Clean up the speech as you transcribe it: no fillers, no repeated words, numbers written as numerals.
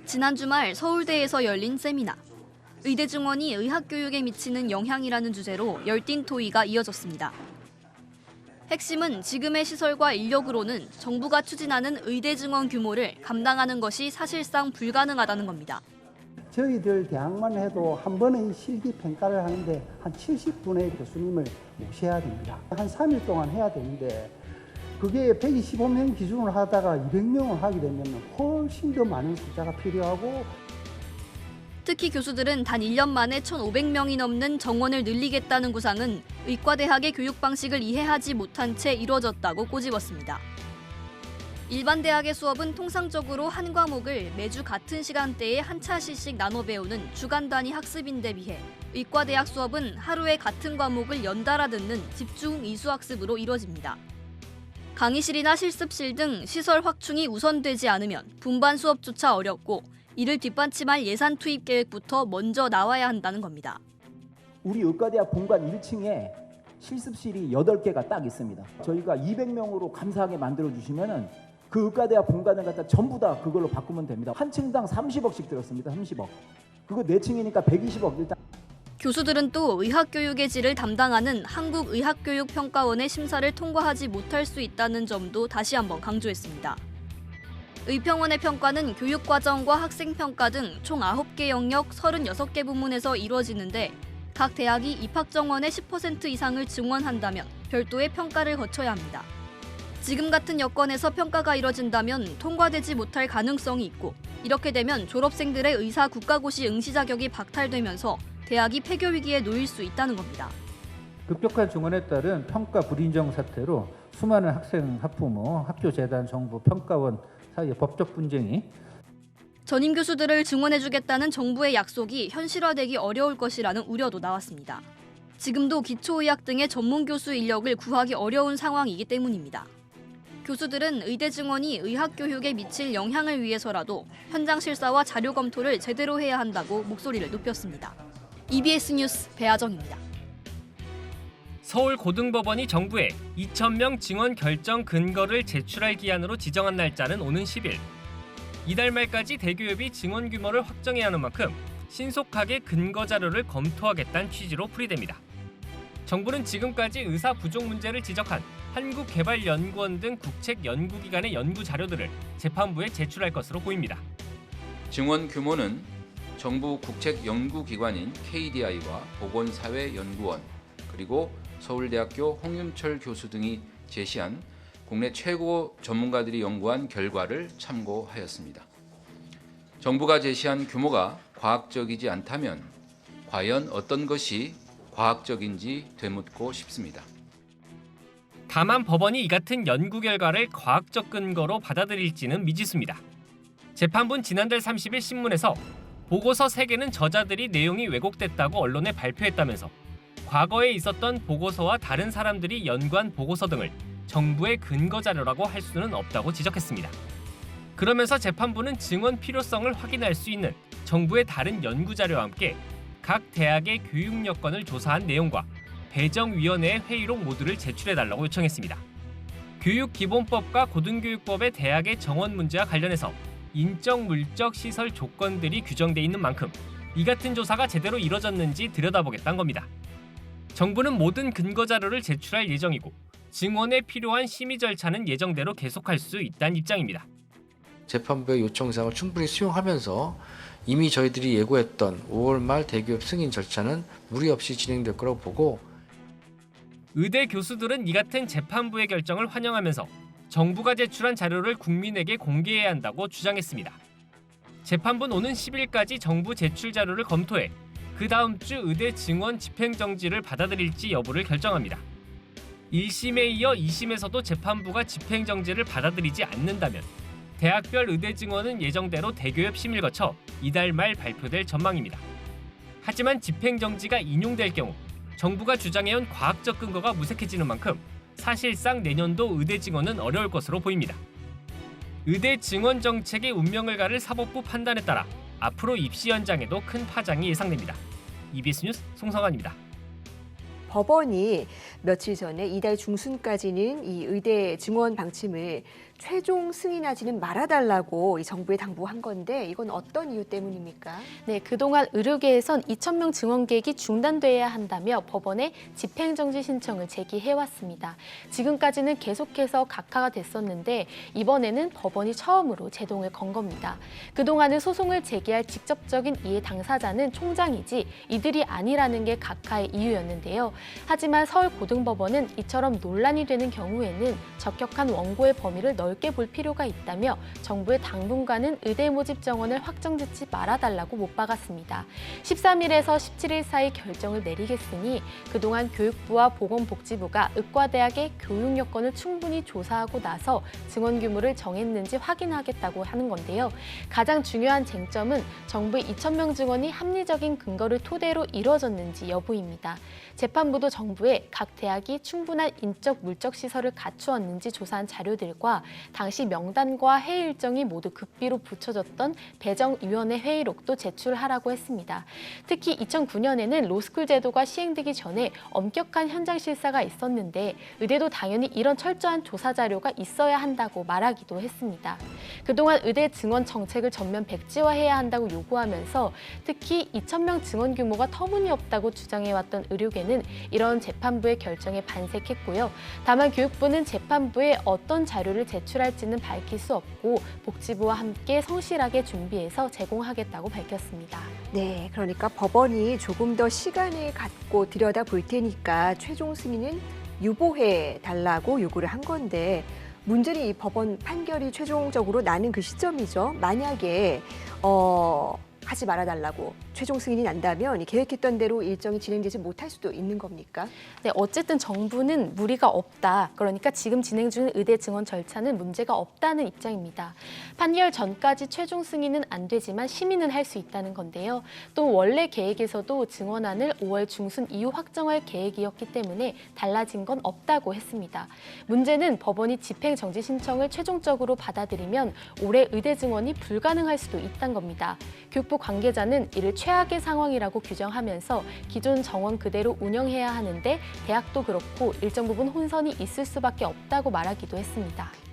지난 주말 서울대에서 열린 세미나. 의대 증원이 의학 교육에 미치는 영향이라는 주제로 열띤 토의가 이어졌습니다. 핵심은 지금의 시설과 인력으로는 정부가 추진하는 의대 증원 규모를 감당하는 것이 사실상 불가능하다는 겁니다. 저희들 대학만 해도 한 번의 실기 평가를 하는데 한 70분의 교수님을 모셔야 됩니다. 한 3일 동안 해야 되는데 그게 125명 기준으로 하다가 200명을 하게 되면 훨씬 더 많은 숫자가 필요하고, 특히 교수들은 단 1년 만에 1,500명이 넘는 정원을 늘리겠다는 구상은 의과대학의 교육 방식을 이해하지 못한 채 이루어졌다고 꼬집었습니다. 일반 대학의 수업은 통상적으로 한 과목을 매주 같은 시간대에 한 차시씩 나눠 배우는 주간 단위 학습인데 비해 의과대학 수업은 하루에 같은 과목을 연달아 듣는 집중 이수학습으로 이루어집니다. 강의실이나 실습실 등 시설 확충이 우선되지 않으면 분반 수업조차 어렵고 이를 뒷받침할 예산 투입 계획부터 먼저 나와야 한다는 겁니다. 우리 의과대학 본관 1층에 실습실이 8개가 딱 있습니다. 저희가 200명으로 감사하게 만들어주시면 그 의과대학 본관을 갖다 전부 다 그걸로 바꾸면 됩니다. 한 층당 30억씩 들었습니다. 30억. 그거 4층이니까 120억 일단. 교수들은 또 의학교육의 질을 담당하는 한국의학교육평가원의 심사를 통과하지 못할 수 있다는 점도 다시 한번 강조했습니다. 의평원의 평가는 교육과정과 학생평가 등 총 9개 영역 36개 부문에서 이루어지는데 각 대학이 입학정원의 10% 이상을 증원한다면 별도의 평가를 거쳐야 합니다. 지금 같은 여건에서 평가가 이뤄진다면 통과되지 못할 가능성이 있고 이렇게 되면 졸업생들의 의사 국가고시 응시 자격이 박탈되면서 대학이 폐교 위기에 놓일 수 있다는 겁니다. 급격한 증원에 따른 평가 불인정 사태로 수많은 학생, 학부모, 학교 재단, 정부, 평가원 사이의 법적 분쟁이 전임 교수들을 증원해주겠다는 정부의 약속이 현실화되기 어려울 것이라는 우려도 나왔습니다. 지금도 기초의학 등의 전문 교수 인력을 구하기 어려운 상황이기 때문입니다. 교수들은 의대 증원이 의학 교육에 미칠 영향을 위해서라도 현장 실사와 자료 검토를 제대로 해야 한다고 목소리를 높였습니다. EBS 뉴스 배아정입니다. 서울고등법원이 정부에 2,000명 증원 결정 근거를 제출할 기한으로 지정한 날짜는 오는 10일. 이달 말까지 대교협이 증원 규모를 확정해야 하는 만큼 신속하게 근거 자료를 검토하겠다는 취지로 풀이됩니다. 정부는 지금까지 의사 부족 문제를 지적한 한국개발연구원 등 국책연구기관의 연구 자료들을 재판부에 제출할 것으로 보입니다. 증원 규모는 정부 국책연구기관인 KDI와 보건사회연구원 그리고 서울대학교 홍윤철 교수 등이 제시한 국내 최고 전문가들이 연구한 결과를 참고하였습니다. 정부가 제시한 규모가 과학적이지 않다면 과연 어떤 것이 과학적인지 되묻고 싶습니다. 다만 법원이 이 같은 연구 결과를 과학적 근거로 받아들일지는 미지수입니다. 재판부는 지난달 30일 신문에서 보고서 3개는 저자들이 내용이 왜곡됐다고 언론에 발표했다면서 과거에 있었던 보고서와 다른 사람들이 연구한 보고서 등을 정부의 근거 자료라고 할 수는 없다고 지적했습니다. 그러면서 재판부는 증원 필요성을 확인할 수 있는 정부의 다른 연구 자료와 함께 각 대학의 교육 여건을 조사한 내용과 배정위원회의 회의록 모두를 제출해달라고 요청했습니다. 교육기본법과 고등교육법의 대학의 정원 문제와 관련해서 인적 물적 시설 조건들이 규정돼 있는 만큼 이 같은 조사가 제대로 이뤄졌는지 들여다보겠다는 겁니다. 정부는 모든 근거 자료를 제출할 예정이고 증원에 필요한 심의 절차는 예정대로 계속할 수 있다는 입장입니다. 재판부의 요청사항을 충분히 수용하면서 이미 저희들이 예고했던 5월 말 대기업 승인 절차는 무리 없이 진행될 거라고 보고, 의대 교수들은 이 같은 재판부의 결정을 환영하면서 정부가 제출한 자료를 국민에게 공개해야 한다고 주장했습니다. 재판부는 오는 10일까지 정부 제출 자료를 검토해 그 다음 주 의대 증원 집행정지를 받아들일지 여부를 결정합니다. 1심에 이어 2심에서도 재판부가 집행정지를 받아들이지 않는다면 대학별 의대 증원은 예정대로 대교협 심의를 거쳐 이달 말 발표될 전망입니다. 하지만 집행정지가 인용될 경우 정부가 주장해온 과학적 근거가 무색해지는 만큼 사실상 내년도 의대 증원은 어려울 것으로 보입니다. 의대 증원 정책의 운명을 가를 사법부 판단에 따라 앞으로 입시 현장에도 큰 파장이 예상됩니다. EBS 뉴스 송성환입니다. 법원이 며칠 전에 이달 중순까지는 이 의대 증원 방침을 최종 승인하지는 말아달라고 이 정부에 당부한 건데 이건 어떤 이유 때문입니까? 네, 그동안 의료계에선 2,000명 증원 계획이 중단돼야 한다며 법원에 집행정지 신청을 제기해왔습니다. 지금까지는 계속해서 각하가 됐었는데 이번에는 법원이 처음으로 제동을 건 겁니다. 그동안은 소송을 제기할 직접적인 이해 당사자는 총장이지 이들이 아니라는 게 각하의 이유였는데요. 하지만 서울고등법원은 이처럼 논란이 되는 경우에는 적격한 원고의 범위를 넓게 볼 필요가 있다며 정부의 당분간은 의대 모집 정원을 확정짓지 말아달라고 못 박았습니다. 13일에서 17일 사이 결정을 내리겠으니 그동안 교육부와 보건복지부가 의과대학의 교육 여건을 충분히 조사하고 나서 증원 규모를 정했는지 확인하겠다고 하는 건데요. 가장 중요한 쟁점은 정부의 2,000명 증원이 합리적인 근거를 토대로 이루어졌는지 여부입니다. 재판부도 정부에 각 대학이 충분한 인적 물적 시설을 갖추었는지 조사한 자료들과 당시 명단과 회의 일정이 모두 극비로 붙여졌던 배정위원회 회의록도 제출하라고 했습니다. 특히 2009년에는 로스쿨 제도가 시행되기 전에 엄격한 현장 실사가 있었는데 의대도 당연히 이런 철저한 조사 자료가 있어야 한다고 말하기도 했습니다. 그동안 의대 증원 정책을 전면 백지화해야 한다고 요구하면서 특히 2,000명 증원 규모가 터무니없다고 주장해왔던 의료계는 이런 재판부의 결정에 반색했고요. 다만 교육부는 재판부에 어떤 자료를 제출할지는 밝힐 수 없고 복지부와 함께 성실하게 준비해서 제공하겠다고 밝혔습니다. 네, 그러니까 법원이 조금 더 시간을 갖고 들여다볼 테니까 최종 승인은 유보해 달라고 요구를 한 건데 문제는 이 법원 판결이 최종적으로 나는 그 시점이죠. 만약에 하지 말아달라고 최종 승인이 난다면 계획했던 대로 일정이 진행되지 못할 수도 있는 겁니까? 네, 어쨌든 정부는 무리가 없다. 그러니까 지금 진행 중인 의대 증원 절차는 문제가 없다는 입장입니다. 판결 전까지 최종 승인은 안 되지만 심의는 할 수 있다는 건데요. 또 원래 계획에서도 증원안을 5월 중순 이후 확정할 계획이었기 때문에 달라진 건 없다고 했습니다. 문제는 법원이 집행정지 신청을 최종적으로 받아들이면 올해 의대 증원이 불가능할 수도 있다는 겁니다. 교육부 관계자는 이를 최악의 상황이라고 규정하면서 기존 정원 그대로 운영해야 하는데 대학도 그렇고 일정 부분 혼선이 있을 수밖에 없다고 말하기도 했습니다.